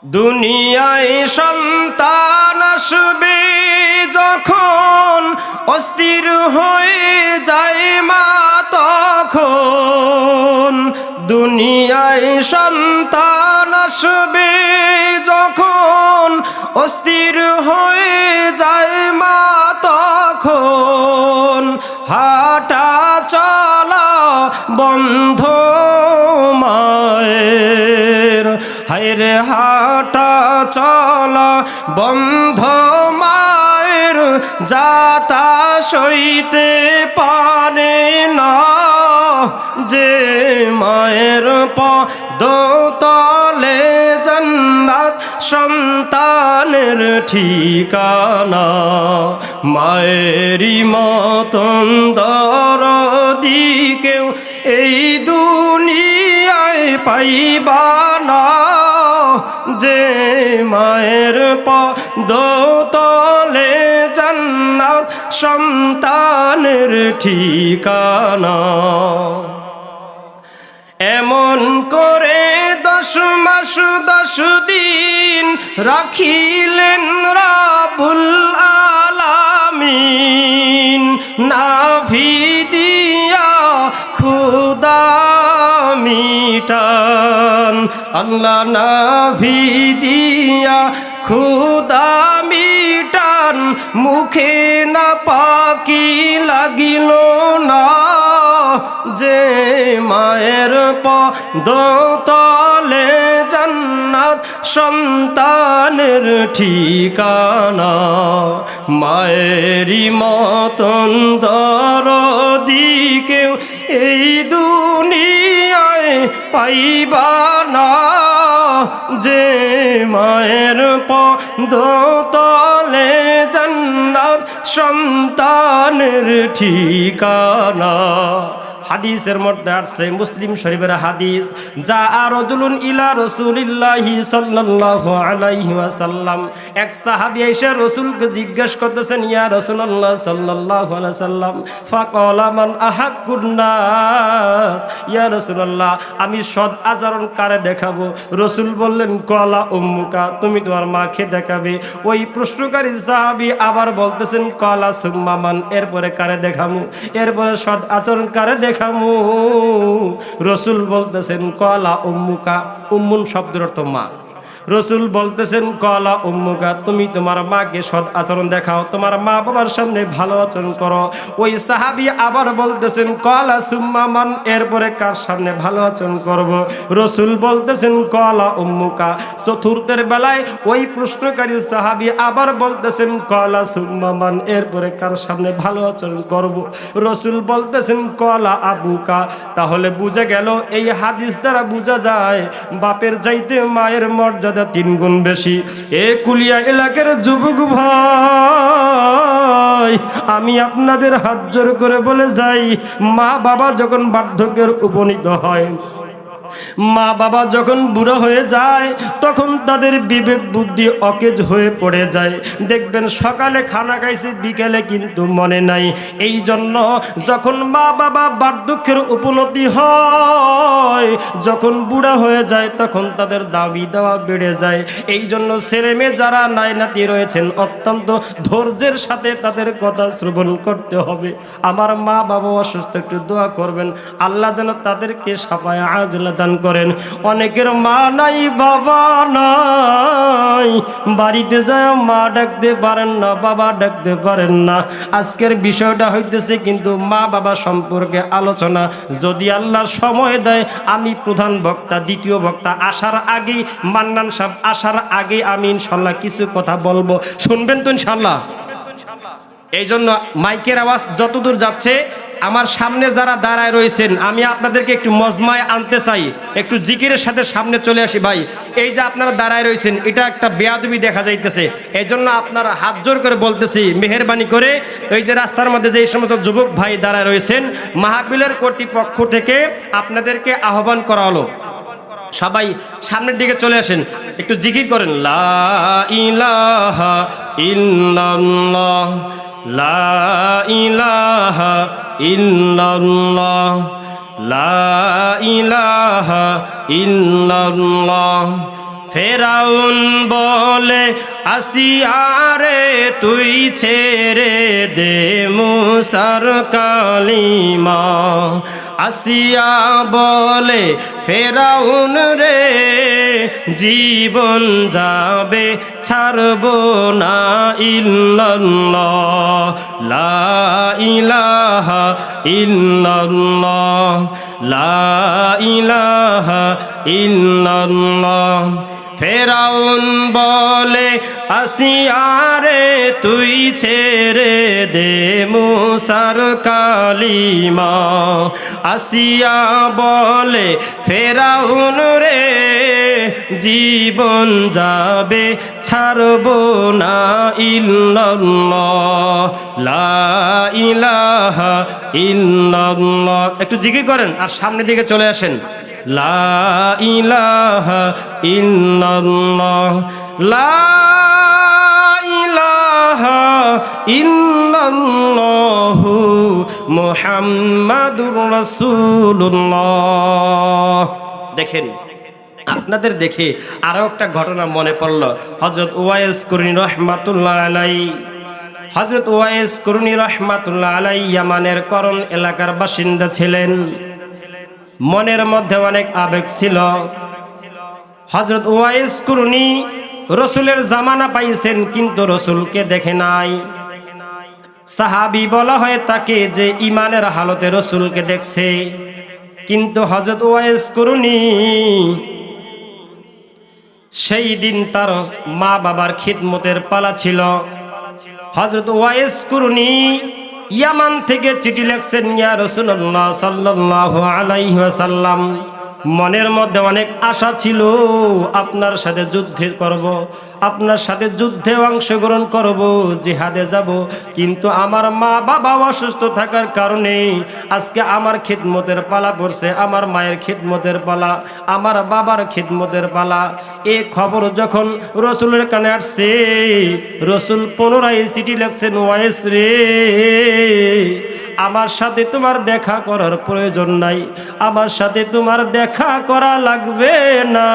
দুনিয়ায় সন্তান আসবে যখন, অস্থির হয়ে যায় মা তখন। দুনিয়ায় সন্তান আসবে যখন, অস্থির হয়ে যায় মা তখন। হাঁটা চলা বন্ধ মায়ের, হায়রে হাঁটা চলা বন্ধ মায়ের, যাতা সইতে পারে না। যে মায়ের পদতলে জান্নাত সন্তানের ঠিকানা। মায়েরই মতন দরদি কেউ এই দুনিয়ায় পাইবা না। যে মায়ের পদতলে জান্নাত সন্তানের ঠিকানা। এমন করে 10 মাস 10 দিন রাখিলেন রাব্বুল আলামিন। নাভি দিয়া খুদা মিটান, আল্লাহ নাভি দিয়া খুদা মিটান। মুখে না পাকি লাগিল না। যে মায়ের পদতলে জান্নাত সন্তানের ঠিকানা। মায়েরই মতন দরদি কেউ এই দুনিয়ায় পাইবা না। যে মায়ের পদতলে জান্নাত সন্তানের ঠিকানা। হাদিসের মধ্যে আসছে, মুসলিম শরীফের হাদিস, যা রাজুলুন ইলা রাসূলিল্লাহি সাল্লাল্লাহু আলাইহি ওয়াসাল্লাম। এক সাহাবী এসে রাসূলকে জিজ্ঞেস করতেছেন, ইয়া রাসূলুল্লাহ সাল্লাল্লাহু আলাইহি ওয়াসাল্লাম, ফাকালা মান আহাক্কুন নাস। ইয়া রাসূলুল্লাহ, আমি সৎ আচরণ কারে দেখাবো? রাসূল বললেন, কলা উম্মুকা, তুমি তোমার মাকে দেখাবে। ওই প্রশ্নকারী সাহাবী আবার বলতেছেন, কলা সুম্মা মান, এরপরে কারে দেখামু? এরপরে সৎ আচরণ কারে দেখামু? রসুল বলতেছেন, কলা উম্মুকা। উম্মুন শব্দের অর্থ মা। রসুল বলতেছেন, কলা উম্মুকা, তুমি তোমার মাকে সৎ আচরণ দেখাও, তোমার মা বাবার সামনে ভালো আচরণ করো। ওই সাহাবী আবার বলতেছেন, কলা সুম্মা মান, এরপরে কার সামনে ভালো আচরণ করব? রসুল বলতেছেন, কলা উম্মুকা। চতুর্থের বেলায় ওই প্রশ্নকারী সাহাবী আবার বলতেছেন, কলা সুম্মা মান, এরপরে কার সামনে ভালো আচরণ করব? রসুল বলতেছেন, কলা আবুকা। তাহলে বুঝে গেল, এই হাদিস দ্বারা বোঝা যায় বাপের চাইতে মায়ের মর্যাদা 3 গুণ বেশি। এ কুলিয়া এলাকার যুবক ভাই, আমি আপনাদের হাত জোর করে বলে যাই, মা বাবা যখন বার্ধক্যের উপনীত হয়, মা বাবা যখন বুড়ো হয়ে যায়, তখন তাদের বিবেক বুদ্ধি অকেজ হয়ে পড়ে যায়। দেখবেন সকালে খানা খাইছে, বিকেলে কিন্তু মনে নাই। এই জন্য যখন মা বাবা বার্ধক্যের উপনতি হয়, যখন বুড়া হয়ে যায়, তখন তাদের দাবি দেওয়া বেড়ে যায়। এই জন্য ছেলে মেয়ে যারা নাই নাতি রয়েছেন, অত্যন্ত ধৈর্যের সাথে তাদের কথা শ্রবণ করতে হবে। আমার মা বাবা অসুস্থ, একটু দোয়া করবেন, আল্লাহ যেন তাদেরকে সাফায়ে আজলা দান করেন। অনেকের মা নাই, বাবা নাই, বাড়িতে যায় মা ডাকতে পারেন না, বাবা ডাকতে পারেন না। আজকের বিষয়টা হইতেছে কিন্তু মা বাবা সম্পর্কে আলোচনা। যদি আল্লাহর সময় দেয়, আমি প্রধান বক্তা, দ্বিতীয় বক্তা আসার আগেই, মান্নান সাহেব আসার আগে আমি ইনশাল্লাহ কিছু কথা বলবো, শুনবেন তো ইনশাল্লাহ? এই জন্য মাইকের আওয়াজ যতদূর যাচ্ছে, আমার সামনে যারা দাঁড়ায় রয়েছেন, আমি আপনাদেরকে একটু মজমায় আনতে চাই, একটু জিকিরের সাথে সামনে চলে আসি ভাই। এই যে আপনারা দাঁড়ায় রয়েছেন, এটা একটা বেয়াদবি দেখা যাইতেছে। এই জন্য আপনারা হাত জোর করে বলতেছি, মেহেরবানি করে এই যে রাস্তার মধ্যে যে সমস্ত যুবক ভাই দাঁড়ায় রয়েছেন, মাহফিলের কর্তৃপক্ষ থেকে আপনাদেরকে আহ্বান করা হলো, সবাই সামনের দিকে চলে আসেন, একটু জিকির করেন, লা ইলাহা ইল্লাল্লাহ, লা ইলাহা ইল্লাল্লাহ, লা ইলাহা ইল্লাল্লাহ, ফেরাউন বলে আসিয়ারে তুই ছেড়ে দে মুসার কালিমা। আসিয়া বলে ফেরাউন রে জীবন যাবে ছাড়ব না ইল্লাল্লাহ লা ইলাহা ইল্লাল্লাহ লা ইলাহা ইল্লাল্লাহ। ফেরাউন বলে আসিয়ারে তুই ছেড়ে দে মুসার কালিমা। আসিয়া বলে ফেরাউন রে জীবন যাবে ছাড়ব না ইল্লাল্লাহ লা ইলাহা ইল্লাল্লাহ। একটু জিকির করেন আর সামনের দিকে চলে আসেন। লা ইলাহা ইল্লাল্লাহ লা ইলাহা ইল্লাল্লাহু মুহাম্মাদুর রাসূলুল্লাহ। দেখেন, আপনাদের দেখে আরো একটা ঘটনা মনে পড়ল। হযরত ওয়াইস কুরনি রাহমাতুল্লাহ আলাইহি, হযরত ওয়াইস কুরনি রাহমাতুল্লাহ আলাইহি ইয়ামানের করণ এলাকার বাসিন্দা ছিলেন। মনের মধ্যে অনেক আবেগ ছিল। হযরত ওয়াইস কুরনি রসুলের জামানা পাইছেন কিন্তু রসুলকে দেখে নাই। সাহাবী বলা হয় তাকে যে ইমানের হালতে রসুলকে দেখছে, কিন্তু হযরত ওয়াইস কুরনি সেই দিন তার মা বাবার খিদমতের পালা ছিল। হযরত ওয়াইস কুরনি ইয়ামান থেকে চিঠি লিখছেন, ইয়া রাসূলুল্লাহ সাল্লাল্লাহু আলাইহি ওয়াসাল্লাম, মনের মধ্যে অনেক আশা ছিল আপনার সাথে যুদ্ধে করব, আপনার সাথে যুদ্ধে অংশগ্রহণ করব, জিহাদে যাব, কিন্তু আমার মা বাবা অসুস্থ থাকার কারণে আজকে আমার খিদমতের পালা পড়ছে, আমার মায়ের খিদমতের পালা, আমার বাবার খিদমতের পালা। এই খবর যখন রসুলের কানে আসছে, রসুল পুনরায় চিঠি লিখছেন, ওয়াইস রে আমার সাথে তোমার দেখা করার প্রয়োজন নাই, আমার সাথে তোমার দেখা করা লাগবে না,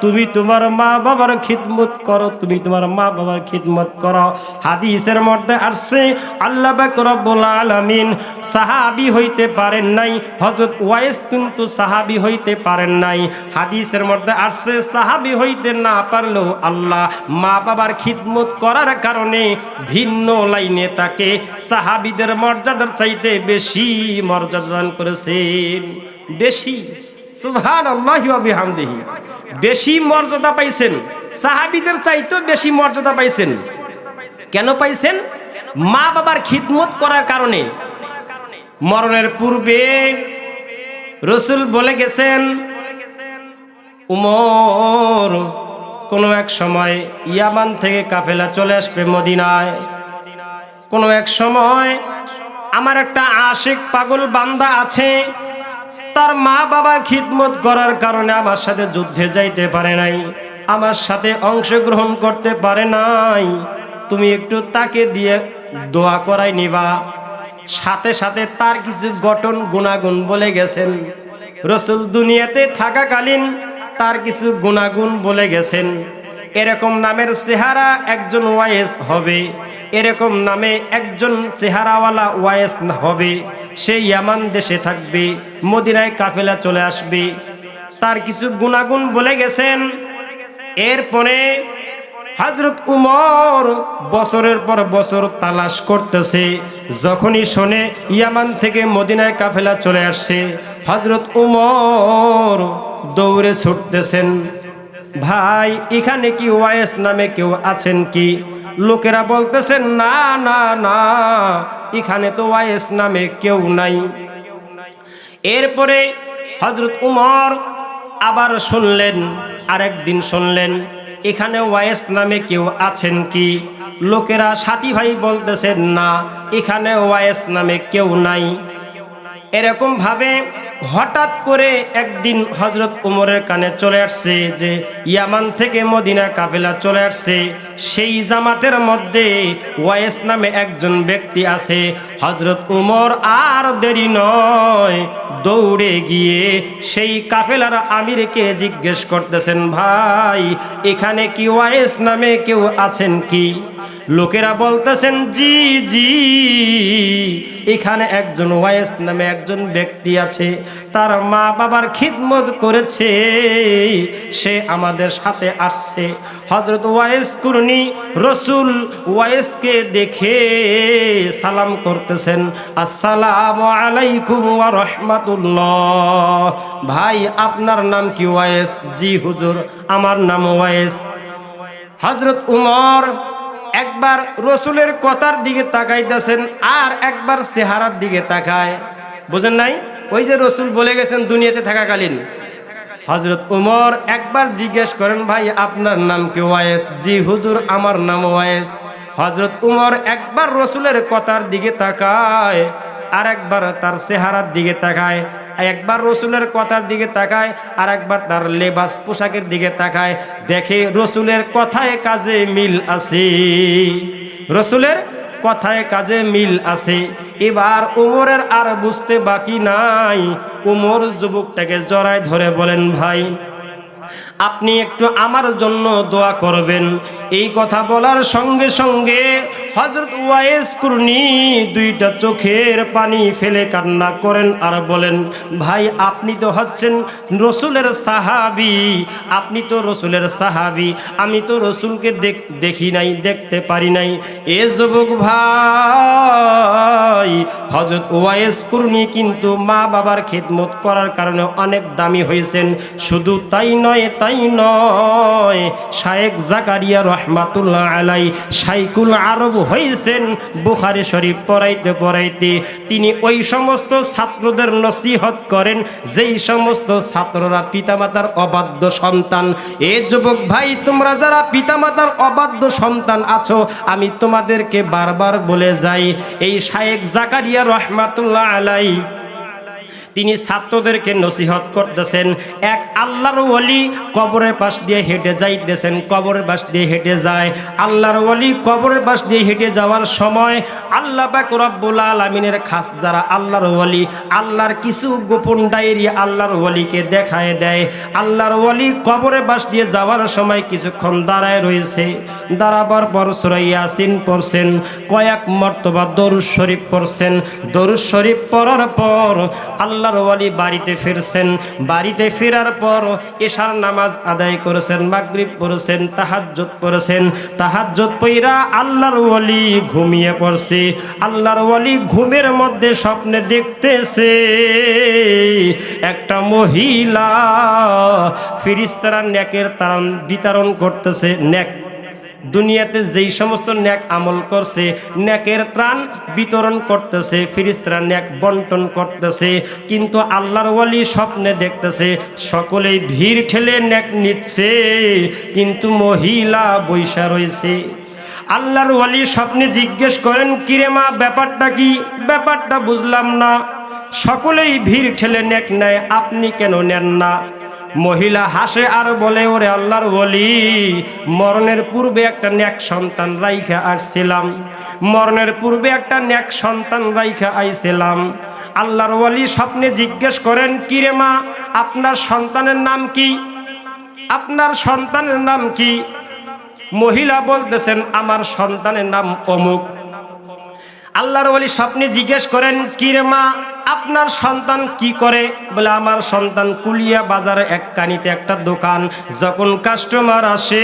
তুমি তোমার মা বাবার খিদমত করো, তুমি তোমার মা বাবার খিদমত করো। হাদিসের মধ্যে আসছে আল্লাহ পাক রব্বুল আলামিন সাহাবী হইতে পারেন নাই, হযরত ওয়াইস কিন্তু সাহাবী হইতে পারেন নাই। হাদিসের মধ্যে আসছে সাহাবী হইতে না পারলেও আল্লাহ মা বাবার খিদমত করার কারণে ভিন্ন লাইনে তাকে সাহাবীদের মর্যাদার চাইতে বেশি মর্যাদা দান করেছেন। বেশি, সুবহানাল্লাহি ওয়া বিহামদিহি, বেশি মর্যাদা পাইছেন, সাহাবীদের চাইতেও বেশি মর্যাদা পাইছেন। কেন পাইছেন? মা বাবার খিদমত করার কারণে। মরণের পূর্বে রাসূল বলে গেছেন, উমর কোনো এক সময় ইয়ামান থেকে কাফেলা চলে আসবে মদিনায়, কোনো এক সময় আমার একটা আশিক পাগল বান্দা আছে, তার মা বাবার খিদমত করার কারণে আমার সাথে যুদ্ধে যাইতে পারে নাই, আমার সাথে অংশগ্রহণ করতে পারে নাই, তুমি একটু তাকে দিয়ে দোয়া করাই নিবা। সাথে সাথে তার কিছু গঠন গুণাগুণ বলে গেছেন। রাসূল দুনিয়াতে থাকাকালীন তার কিছু গুণাগুণ বলে গেছেন। এরকম নামের চেহারা একজন ওয়াইস হবে, এরকম নামে একজন চেহারাওয়ালা ওয়াইস হবে, সে ইয়ামান দেশে থাকবে, মদিনায় কাফেলা চলে আসবে, তার কিছু গুণাগুণ বলে গেছেন। এরপরে হযরত উমর বছরের পর বছর তালাশ করতেছে, যখনই শোনে ইয়ামান থেকে মদিনায় কাফেলা চলে আসছে, হযরত উমর দৌড়ে ছুটতেছেন, ভাই এখানে কি ওয়াইস নামে কেউ আছেন কি? লোকেরা বলতেছেন না না না, এখানে তো ওয়াইস নামে কেউ নাই। এরপরে হযরত উমর আবার শুনলেন, আরেকদিন শুনলেন, এখানে ওয়াইস নামে কেউ আছেন কি? লোকেরা সাথী ভাই বলতেছেন না, এখানে ওয়াইস নামে কেউ নাই। এরকম ভাবে হঠাৎ করে একদিন হযরত উমরের কানে চলে আসছে যে ইয়ামান থেকে মদিনা কাফেলা চলে আসছে। সেই জামাতের মধ্যে ওয়াইস নামে একজন ব্যক্তি আছে। হযরত উমর আর দেরি নয়, দৌড়ে গিয়ে সেই কাফেলার আমিরকে জিজ্ঞেস করতেছেন, ভাই এখানে কি ওয়াইস নামে কেউ আছেন কি? লোকেরা বলতেছেন, জি জি, এখানে একজন ওয়াইস নামে একজন ব্যক্তি আছে, তার মা বাবার খিদমত করেছে, সে আমাদের সাথে আসছে। হযরত ওয়াইস কুরনি রাসূল ওয়াইসকে দেখে সালাম করতেছেন, আসসালামু আলাইকুম ওয়া রাহমাতুল্লাহ। ভাই আপনার নাম কি? ওয়াইস। জি হুজুর, আমার নাম ওয়াইস। হযরত উমর একবার রসুলের কথার দিকে তাকাইতেছেন আর একবার চেহারার দিকে তাকায়। বুঝেন নাই? ওই যে রসুল বলে গেছেন দুনিয়াতে থাকাকালীন, হযরত উমর একবার জিজ্ঞেস করেন, ভাই আপনার নাম কি? ওয়াইস। জি হুজুর, আমার নাম ওয়াইস। হযরত উমর একবার রসুলের কথার দিকে তাকায় আর একবার তার চেহারার দিকে তাকায়, একবার রসুলের কথার দিকে তাকায় আর একবার তার লেবাস পোশাকের দিকে তাকায়। দেখে রসুলের কথায় কাজে মিল আছে, রসুলের কথায় কাজে মিল আছে। এবার উমরের আর বুঝতে বাকি নাই, উমর যুবকটাকে জড়ায় ধরে বলেন, ভাই আপনি একটু আমার জন্য দোয়া করবেন। এই কথা বলার সঙ্গে সঙ্গে হযরত ওয়াইস কুরনি দুইটা চোখের পানি ফেলে কান্না করেন আর বলেন, ভাই আপনি তো হচ্ছেন রসুলের সাহাবী, আপনি তো রসুলের সাহাবী, আমি তো রসুলকে দেখি নাই, দেখতে পারি নাই। এ যুবক ভাই, হযরত ওয়াইস কুরনি কিন্তু মা বাবার খিদমত করার কারণে অনেক দামি হয়েছেন। শুধু তাই নয়, শায়েখ জাকারিয়া রহমাতুল্লাহ আলাই শাইকুল আরব হয়েছেন বুখারী শরীফ পড়াইতে পড়াইতে। তিনি ওই সমস্ত ছাত্রদের নসিহত করেন যেই সমস্ত ছাত্ররা পিতামাতার অবাধ্য সন্তান। এ যুবক ভাই, তোমরা যারা পিতামাতার অবাধ্য সন্তান আছো, আমি তোমাদেরকে বারবার বলে যাই, এই শায়েখ জাকারিয়া রহমাতুল্লাহ আলাই তিনি ছাত্রদেরকে নসিহত করতেছেন। এক আল্লাহর ওলি কবরের পাশ দিয়ে হেঁটে যাইতেছেন, কবরের পাশ দিয়ে হেঁটে যায়। আল্লাহর ওলি কবরের পাশ দিয়ে হেঁটে যাওয়ার সময় আল্লাহ পাক রব্বুল আলামিনের খাস যারা আল্লাহর ওলি, আল্লাহর কিছু গোপন ডায়েরি আল্লাহর ওলিকে দেখায় দেয়। আল্লাহর ওলি কবরের পাশ দিয়ে যাওয়ার সময় কিছুক্ষণ দাঁড়ায় রয়েছে, দাঁড়াবার পর সূরা ইয়াসিন পড়ছেন, কয়েক মর্তবা দরুদ শরীফ পড়ছেন। দরুদ শরীফ পড়ার পর আল্লাহর ওলি বাড়িতে ফিরছেন। বাড়িতে ফেরার পর এশার নামাজ আদায় করেছেন, মাগরিব পড়েছেন, তাহাজ্জুদ পড়েছেন। তাহাজ্জুদ পড়া আল্লাহর ওলি ঘুমিয়ে পড়ছে। আল্লাহর ওলি ঘুমের মধ্যে স্বপ্নে দেখতেছে একটা মহিলা ফেরেশতারা নেকের ত্রাণ বিতরণ করতেছে। নেক দুনিয়াতে যেই সমস্ত নেক আমল করছে, নেকের ত্রাণ বিতরণ করতেছে, ফেরেশতারা নেক বন্টন করতেছে। কিন্তু আল্লাহর ওলি স্বপ্নে দেখতেছে সকলেই ভিড় ঠেলে নেক নিচ্ছে, কিন্তু মহিলা বৈশা রয়েছে। আল্লাহর ওলি স্বপ্নে জিজ্ঞেস করেন, কিরে মা, ব্যাপারটা কি? ব্যাপারটা বুঝলাম না, সকলেই ভিড় ঠেলে নেক নেয়, আপনি কেন নেন না? মহিলা হাসে আর বলে, ওরে আল্লাহর ওলি, মরণের পূর্বে একটা নেক সন্তান রাইখা আসছিলাম, মরণের পূর্বে একটা নেক সন্তান রাইখা আইছিলাম। আল্লাহর ওলি স্বপ্নে জিজ্ঞেস করেন, কিরে মা, আপনার সন্তানের নাম কি? আপনার সন্তানের নাম কি? মহিলা বলতেছেন, আমার সন্তানের নাম অমুক। আল্লাহর ওলি স্বপ্নে জিজ্ঞেস করেন, কিরে মা, আপনার সন্তান কি করে? বলে, আমার সন্তান কুলিয়া বাজারে এক কানিতে একটা দোকান, যখন কাস্টমার আসে